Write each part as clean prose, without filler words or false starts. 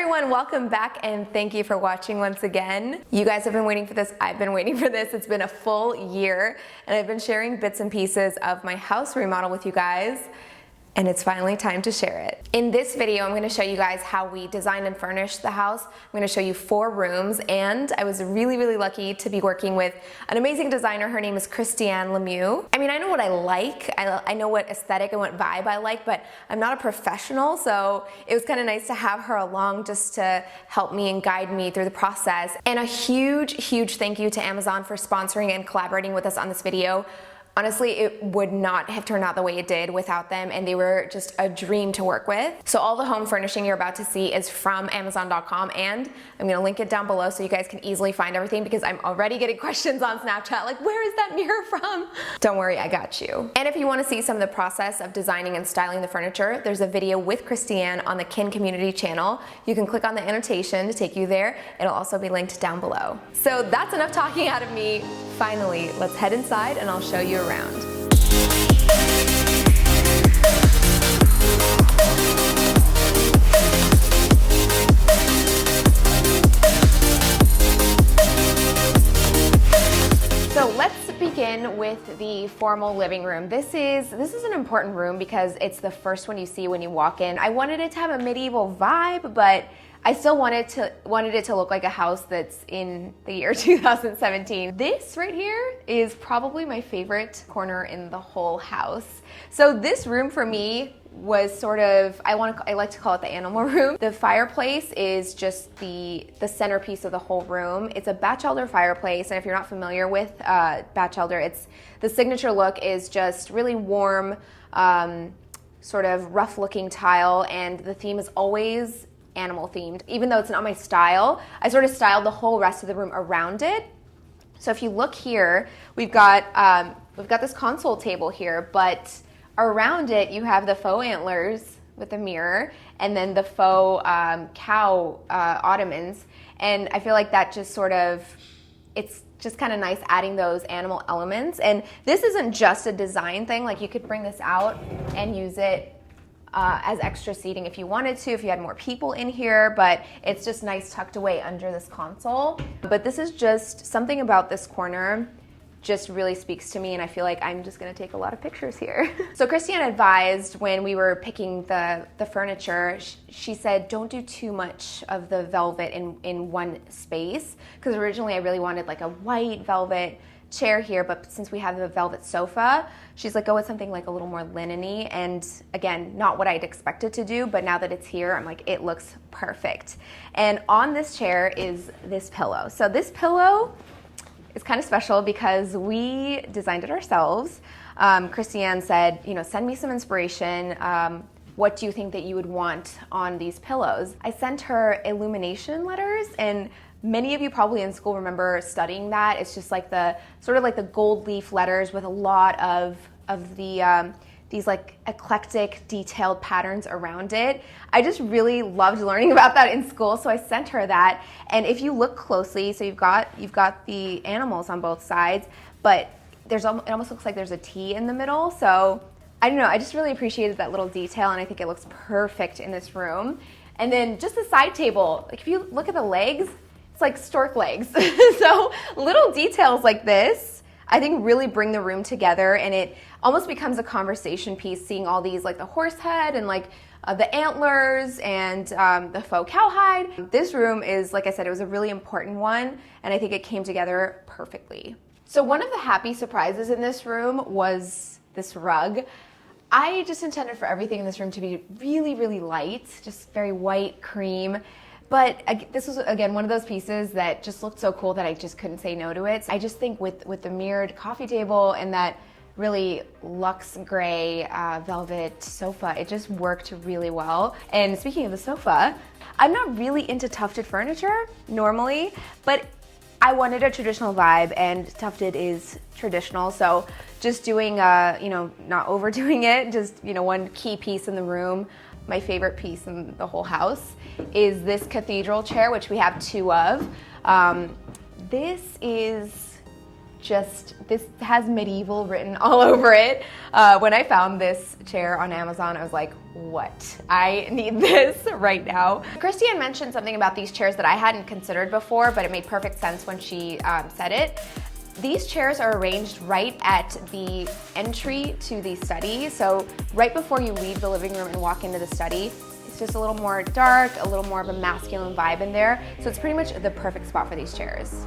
everyone, welcome back and thank you for watching once again. You guys have been waiting for this, I've been waiting for this. It's been a full year and I've been sharing bits and pieces of my house remodel with you guys. And it's finally time to share it. In this video, I'm gonna show you guys how we designed and furnished the house. I'm gonna show you 4 rooms, and I was really lucky to be working with an amazing designer. Her name is Christiane Lemieux. I mean, I know what I like, I know what aesthetic and what vibe I like, but I'm not a professional, so it was kind of nice to have her along just to help me and guide me through the process. And a huge thank you to Amazon for sponsoring and collaborating with us on this video. Honestly, it would not have turned out the way it did without them, and they were just a dream to work with. So all the home furnishing you're about to see is from Amazon.com, and I'm gonna link it down below so you guys can easily find everything, because I'm already getting questions on Snapchat like, where is that mirror from? Don't worry, I got you. And if you wanna see some of the process of designing and styling the furniture, there's a video with Christiane on the Kin Community channel. You can click on the annotation to take you there. It'll also be linked down below. So that's enough talking out of me. Finally, let's head inside and I'll show you around. So let's begin with the formal living room. This is an important room because it's the first one you see when you walk in. I wanted it to have a medieval vibe, but I still wanted it to look like a house that's in the year 2017. This right here is probably my favorite corner in the whole house. So this room for me was sort of, I like to call it the animal room. The fireplace is just the centerpiece of the whole room. It's a Batchelder fireplace, and if you're not familiar with Batchelder, the signature look is just really warm, sort of rough looking tile, and the theme is always animal themed. Even though it's not my style, I sort of styled the whole rest of the room around it. So if you look here, we've got this console table here, but around it you have the faux antlers with a mirror, and then the faux cow ottomans. And I feel like that just sort of, it's just kind of nice adding those animal elements. And this isn't just a design thing, like you could bring this out and use it as extra seating if you wanted to, if you had more people in here, but it's just nice tucked away under this console. But this is just something about this corner just really speaks to me, and I feel like I'm just gonna take a lot of pictures here. So Christiane advised when we were picking the furniture, she said don't do too much of the velvet in one space, because originally I really wanted like a white velvet chair here, but since we have the velvet sofa, she's like, go with something like a little more linen-y. And again, not what I'd expected to do, but now that it's here, I'm like, it looks perfect. And on this chair is this pillow. So this pillow is kind of special because we designed it ourselves. Christiane said, send me some inspiration. What do you think that you would want on these pillows? I sent her illumination letters, and many of you probably in school remember studying that. It's just like the sort of like the gold leaf letters with a lot of these like eclectic detailed patterns around it. I just really loved learning about that in school, so I sent her that. And if you look closely, so you've got the animals on both sides, but it almost looks like there's a T in the middle. So I don't know, I just really appreciated that little detail, and I think it looks perfect in this room. And then just the side table, like if you look at the legs, it's like stork legs. So little details like this, I think really bring the room together, and it almost becomes a conversation piece, seeing all these like the horse head and like the antlers and the faux cowhide. This room is, like I said, it was a really important one, and I think it came together perfectly. So one of the happy surprises in this room was this rug. I just intended for everything in this room to be really light, just very white, cream. But this was, again, one of those pieces that just looked so cool that I just couldn't say no to it. I just think with the mirrored coffee table and that really luxe gray velvet sofa, it just worked really well. And speaking of the sofa, I'm not really into tufted furniture normally, but I wanted a traditional vibe, and tufted is traditional. So just doing, not overdoing it, just, one key piece in the room. My favorite piece in the whole house is this cathedral chair, which we have 2 of. This is this has medieval written all over it. When I found this chair on Amazon, I was like, what? I need this right now. Christiane mentioned something about these chairs that I hadn't considered before, but it made perfect sense when she said it. These chairs are arranged right at the entry to the study. So right before you leave the living room and walk into the study, it's just a little more dark, a little more of a masculine vibe in there. So it's pretty much the perfect spot for these chairs.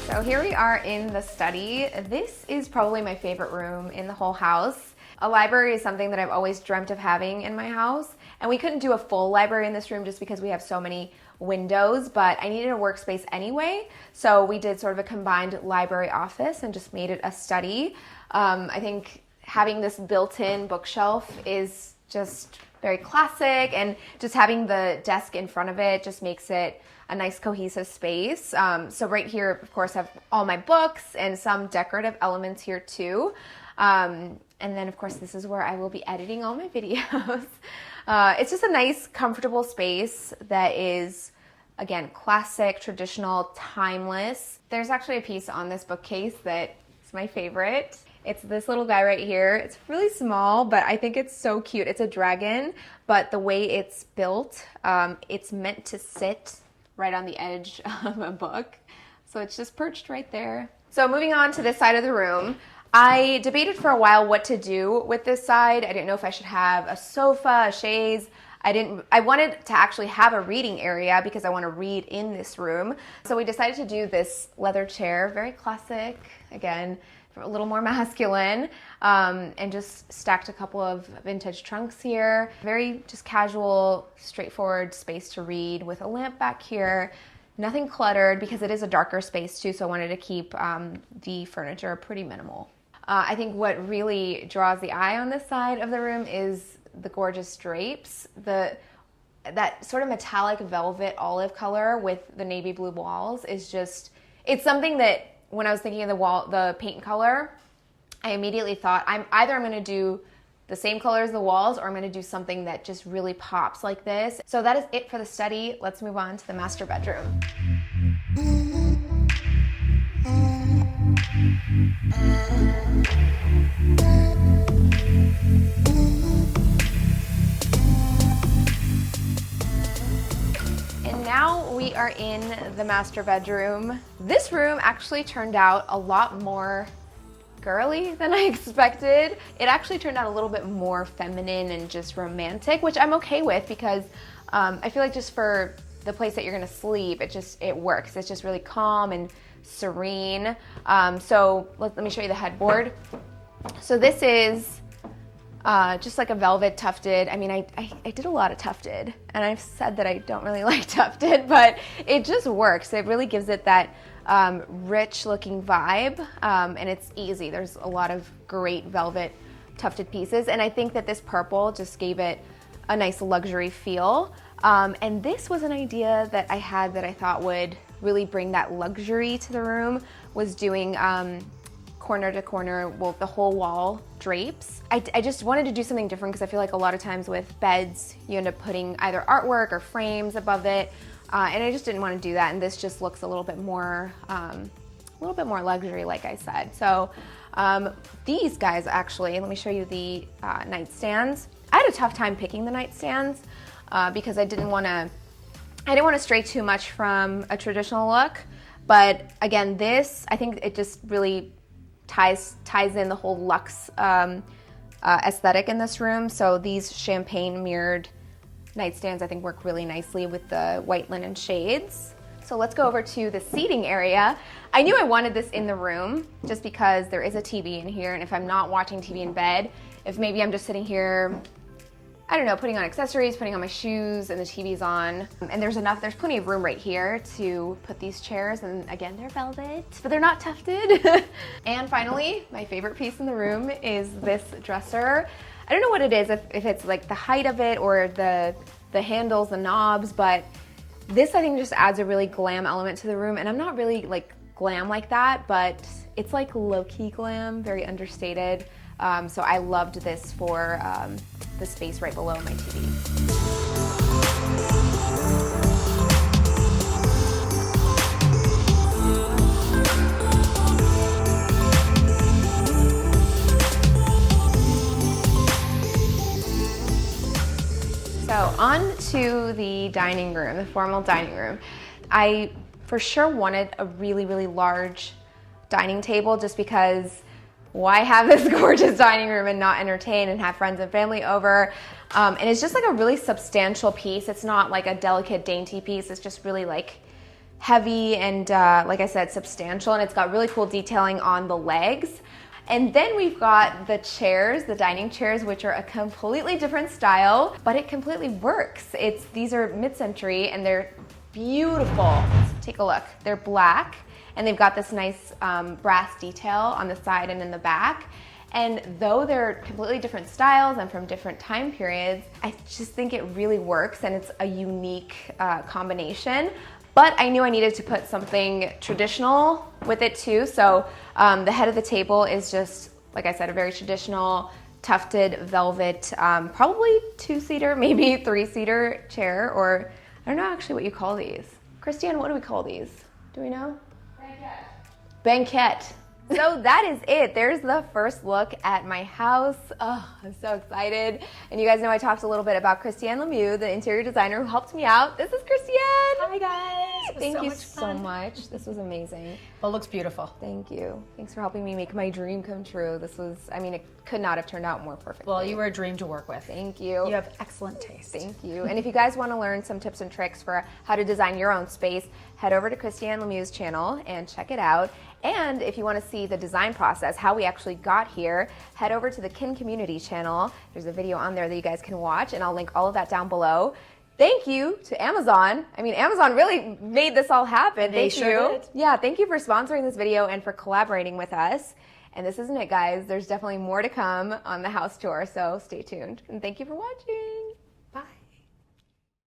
So here we are in the study. This is probably my favorite room in the whole house. A library is something that I've always dreamt of having in my house, and we couldn't do a full library in this room just because we have so many windows, but I needed a workspace anyway, so we did sort of a combined library office and just made it a study. I think having this built-in bookshelf is just very classic, and just having the desk in front of it just makes it a nice cohesive space. So right here, of course, I have all my books and some decorative elements here too. And then, of course, this is where I will be editing all my videos. It's just a nice, comfortable space that is, again, classic, traditional, timeless. There's actually a piece on this bookcase that is my favorite. It's this little guy right here. It's really small, but I think it's so cute. It's a dragon, but the way it's built, it's meant to sit right on the edge of a book. So it's just perched right there. So moving on to this side of the room, I debated for a while what to do with this side. I didn't know if I should have a sofa, a chaise. I wanted to actually have a reading area because I want to read in this room. So we decided to do this leather chair, very classic, again, a little more masculine, and just stacked a couple of vintage trunks here. Very just casual, straightforward space to read with a lamp back here. Nothing cluttered because it is a darker space too, so I wanted to keep the furniture pretty minimal. I think what really draws the eye on this side of the room is the gorgeous drapes. That sort of metallic velvet olive color with the navy blue walls is just, it's something that when I was thinking of the paint color, I immediately thought I'm going to do the same color as the walls, or I'm going to do something that just really pops like this. So that is it for the study. Let's move on to the master bedroom. And now we are in the master bedroom. This room actually turned out a lot more girly than I expected. It actually turned out a little bit more feminine and just romantic, which I'm okay with because I feel like just for the place that you're gonna sleep, it works. It's just really calm and serene. So let me show you the headboard. So this is just like a velvet tufted. I mean, I did a lot of tufted, and I've said that I don't really like tufted, but it just works. It really gives it that rich looking vibe, and it's easy. There's a lot of great velvet tufted pieces, and I think that this purple just gave it a nice luxury feel. And this was an idea that I had that I thought would really bring that luxury to the room, was doing corner to corner, well, the whole wall drapes. I just wanted to do something different because I feel like a lot of times with beds, you end up putting either artwork or frames above it, and I just didn't want to do that. And this just looks a little bit more luxury, like I said. So these guys actually, let me show you the nightstands. I had a tough time picking the nightstands because I didn't want to stray too much from a traditional look. But again, this, I think it just really ties in the whole luxe aesthetic in this room. So these champagne mirrored nightstands I think work really nicely with the white linen shades. So let's go over to the seating area. I knew I wanted this in the room just because there is a TV in here, and if I'm not watching TV in bed, if maybe I'm just sitting here, I don't know, putting on accessories, putting on my shoes, and the TV's on, and there's plenty of room right here to put these chairs, and again, they're velvet, but they're not tufted. And finally, my favorite piece in the room is this dresser. I don't know what it is, if it's like the height of it or the handles, the knobs, but this I think just adds a really glam element to the room, and I'm not really like glam like that, but it's like low-key glam, very understated. So I loved this for the space right below my TV. So on to the dining room, the formal dining room. I for sure wanted a really, really large dining table just because why have this gorgeous dining room and not entertain and have friends and family over? And it's just like a really substantial piece. It's not like a delicate, dainty piece. It's just really like heavy and like I said, substantial, and it's got really cool detailing on the legs. And then we've got the chairs, the dining chairs, which are a completely different style, but it completely works. These are mid-century and they're beautiful. Let's take a look. They're black and they've got this nice brass detail on the side and in the back. And though they're completely different styles and from different time periods, I just think it really works and it's a unique combination. But I knew I needed to put something traditional with it too. So the head of the table is just, like I said, a very traditional tufted velvet, probably 2-seater, maybe 3-seater chair, or I don't know actually what you call these. Christiane, what do we call these? Do we know? Banquette. So that is it. There's the first look at my house. Oh, I'm so excited. And you guys know I talked a little bit about Christiane Lemieux, the interior designer who helped me out. This is Christiane. Hi guys. Thank you so much. This was amazing. Well, it looks beautiful. Thank you. Thanks for helping me make my dream come true. This was, I mean, it could not have turned out more perfectly. Well, you were a dream to work with. Thank you. You have excellent taste. Thank you. And if you guys want to learn some tips and tricks for how to design your own space, head over to Christiane Lemieux's channel and check it out. And if you want to see the design process, how we actually got here, head over to the Kin Community channel. There's a video on there that you guys can watch, and I'll link all of that down below. Thank you to Amazon. I mean, Amazon really made this all happen. They sure did. Yeah, thank you for sponsoring this video and for collaborating with us. And this isn't it, guys. There's definitely more to come on the house tour, so stay tuned. And thank you for watching.